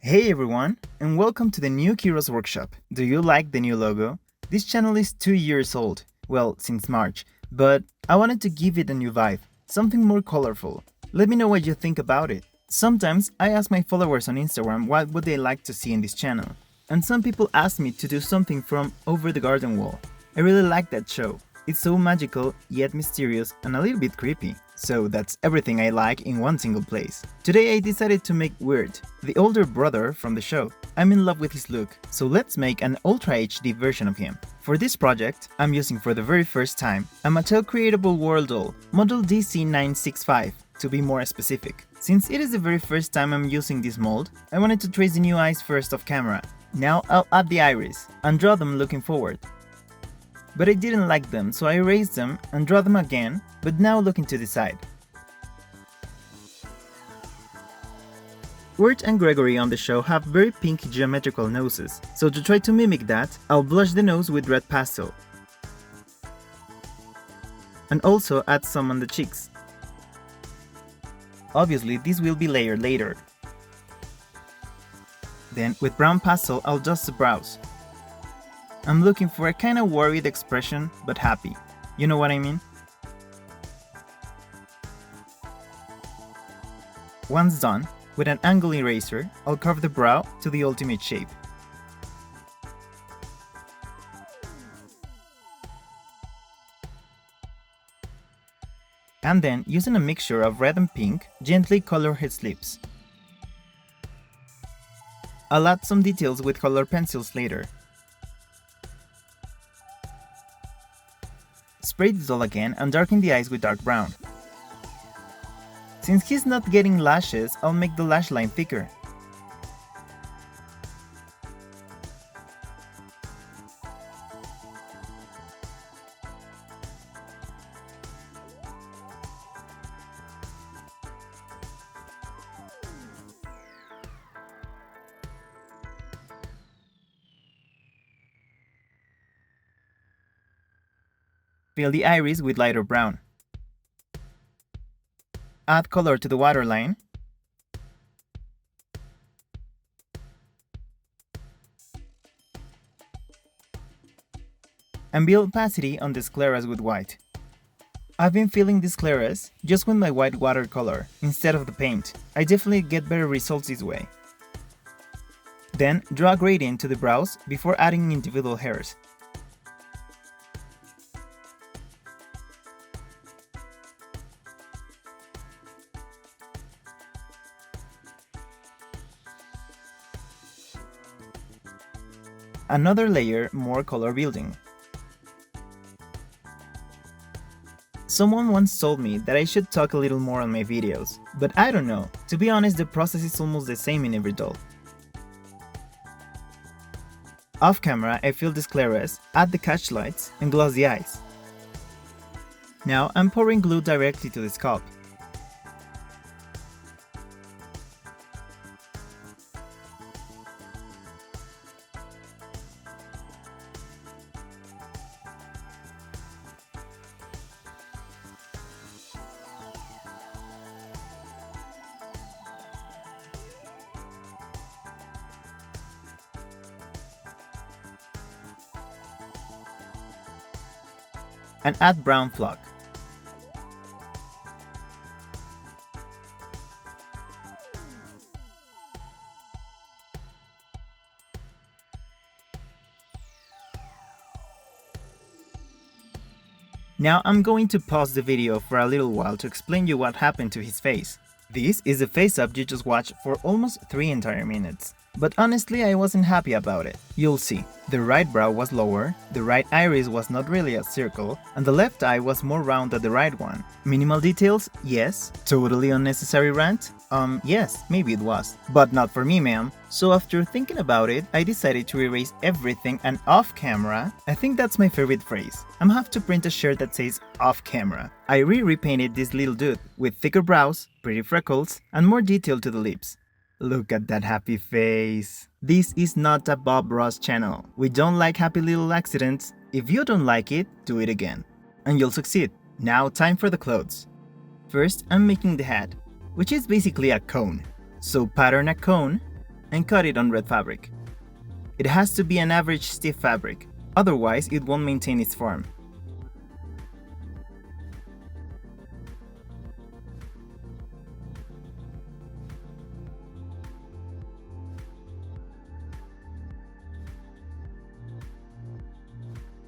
Hey everyone, and welcome to the new Heroes Workshop. Do you like the new logo? This channel is 2 years old, well, since March, but I wanted to give it a new vibe, something more colorful. Let me know what you think about it. Sometimes I ask my followers on Instagram what would they like to see in this channel, and some people ask me to do something from Over the Garden Wall. I really like that show. It's so magical, yet mysterious, and a little bit creepy. So that's everything I like in one single place. Today I decided to make Wirt, the older brother from the show. I'm in love with his look, so let's make an Ultra HD version of him. For this project, I'm using for the very first time a Mattel Creatable World doll, model DC965 to be more specific. Since it is the very first time I'm using this mold, I wanted to trace the new eyes first off camera. Now I'll add the iris and draw them looking forward. But I didn't like them, so I erased them and draw them again, but now looking to the side. Wirt and Gregory on the show have very pink geometrical noses, so to try to mimic that, I'll blush the nose with red pastel. And also add some on the cheeks. Obviously, this will be layered later. Then, with brown pastel, I'll dust the brows. I'm looking for a kinda worried expression, but happy. You know what I mean? Once done, with an angle eraser, I'll carve the brow to the ultimate shape. And then, using a mixture of red and pink, gently color his lips. I'll add some details with color pencils later. Spray the doll again and darken the eyes with dark brown. Since he's not getting lashes, I'll make the lash line thicker. Fill the iris with lighter brown. Add color to the waterline. And build opacity on the scleras with white. I've been filling the scleras just with my white watercolor instead of the paint. I definitely get better results this way. Then draw a gradient to the brows before adding individual hairs. Another layer, more color building. Someone once told me that I should talk a little more on my videos, but I don't know. To be honest, the process is almost the same in every doll. Off camera, I fill the scleras, add the catch lights, and gloss the eyes. Now I'm pouring glue directly to the scalp. And add brown flock. Now I'm going to pause the video for a little while to explain you what happened to his face. This is the face-up you just watched for almost 3 entire minutes. But honestly, I wasn't happy about it. You'll see. The right brow was lower, the right iris was not really a circle, and the left eye was more round than the right one. Minimal details? Yes. Totally unnecessary rant? Yes, maybe it was. But not for me, ma'am. So after thinking about it, I decided to erase everything and off camera. I think that's my favorite phrase. I'm have to print a shirt that says off camera. I repainted this little dude with thicker brows, pretty freckles, and more detail to the lips. Look at that happy face. This is not a Bob Ross channel. We don't like happy little accidents. If you don't like it, do it again. And you'll succeed. Now time for the clothes. First, I'm making the hat, which is basically a cone. So pattern a cone, and cut it on red fabric. It has to be an average stiff fabric, otherwise it won't maintain its form.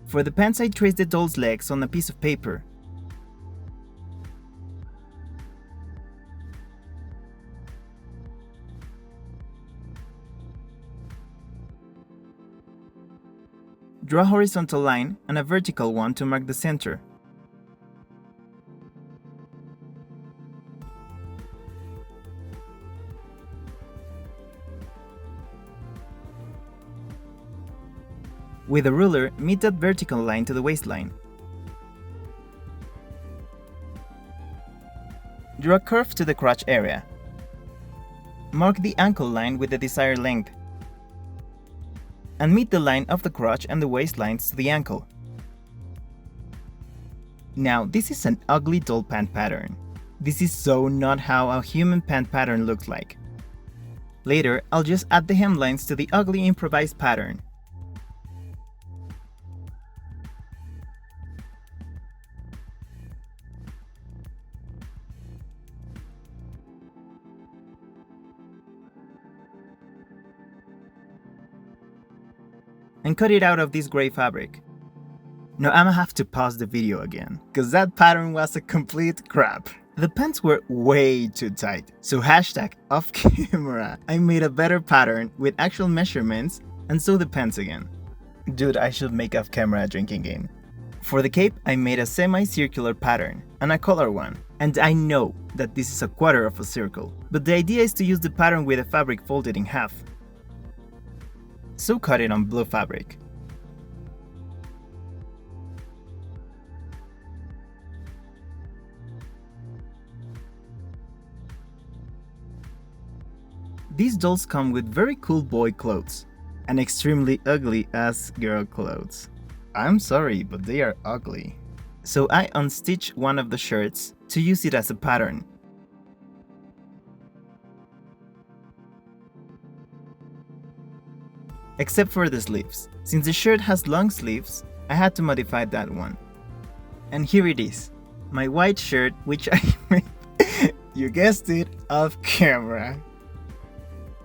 For the pants, I traced the doll's legs on a piece of paper. Draw a horizontal line and a vertical one to mark the center. With a ruler, meet that vertical line to the waistline. Draw a curve to the crotch area. Mark the ankle line with the desired length. And meet the line of the crotch and the waistlines to the ankle. Now, this is an ugly doll pant pattern. This is so not how a human pant pattern looks like. Later, I'll just add the hemlines to the ugly improvised pattern. And cut it out of this gray fabric. Now I'ma have to pause the video again, cause that pattern was a complete crap. The pants were way too tight, so hashtag off camera. I made a better pattern with actual measurements and sewed the pants again. Dude, I should make off camera a drinking game. For the cape, I made a semi-circular pattern and a color one. And I know that this is a quarter of a circle, but the idea is to use the pattern with the fabric folded in half. So cut it on blue fabric. These dolls come with very cool boy clothes and extremely ugly ass girl clothes. I'm sorry, but they are ugly. So I unstitched one of the shirts to use it as a pattern. Except for the sleeves. Since the shirt has long sleeves, I had to modify that one. And here it is, my white shirt, which I made, you guessed it, off camera.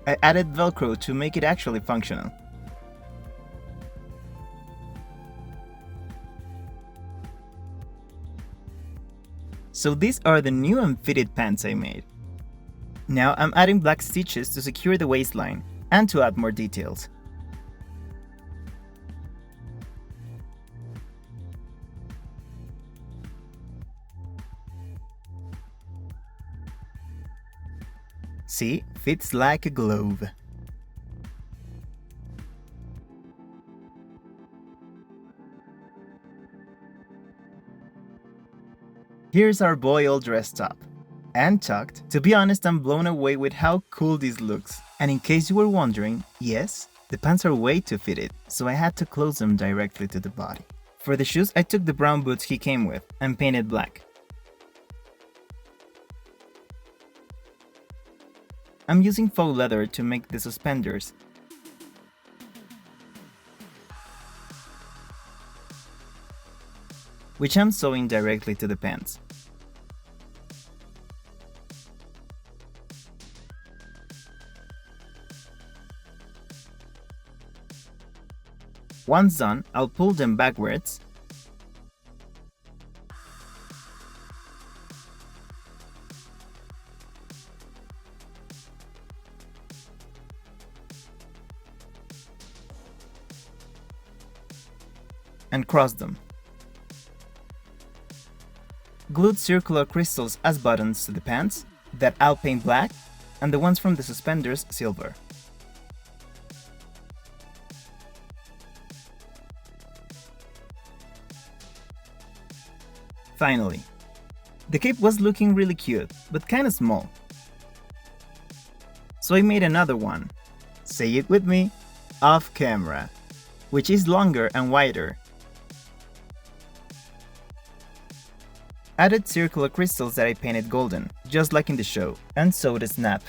I added Velcro to make it actually functional. So these are the new unfitted pants I made. Now I'm adding black stitches to secure the waistline and to add more details. See, fits like a glove. Here's our boy all dressed up and tucked. To be honest, I'm blown away with how cool this looks. And in case you were wondering, yes, the pants are way too fitted, so I had to close them directly to the body. For the shoes, I took the brown boots he came with and painted black. I'm using faux leather to make the suspenders, which I'm sewing directly to the pants. Once done, I'll pull them backwards and cross them. Glued circular crystals as buttons to the pants that I'll paint black, and the ones from the suspenders silver. Finally, the cape was looking really cute, but kinda small. So I made another one, say it with me, off camera, which is longer and wider. Added circular crystals that I painted golden, just like in the show, and sewed a snap.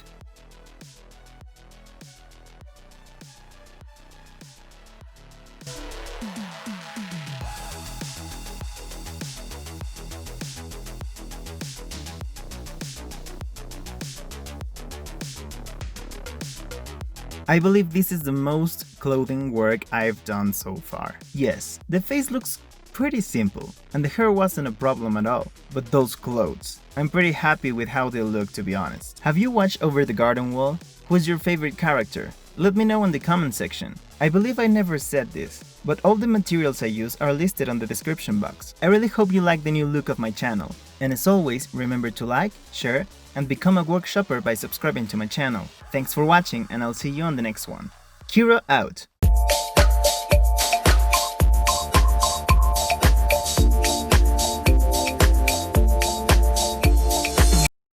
I believe this is the most clothing work I've done so far. Yes, the face looks pretty simple, and the hair wasn't a problem at all, but those clothes. I'm pretty happy with how they look, to be honest. Have you watched Over the Garden Wall? Who's your favorite character? Let me know in the comment section. I believe I never said this, but all the materials I use are listed on the description box. I really hope you like the new look of my channel, and as always, remember to like, share, and become a workshopper by subscribing to my channel. Thanks for watching, and I'll see you on the next one. Kiro out!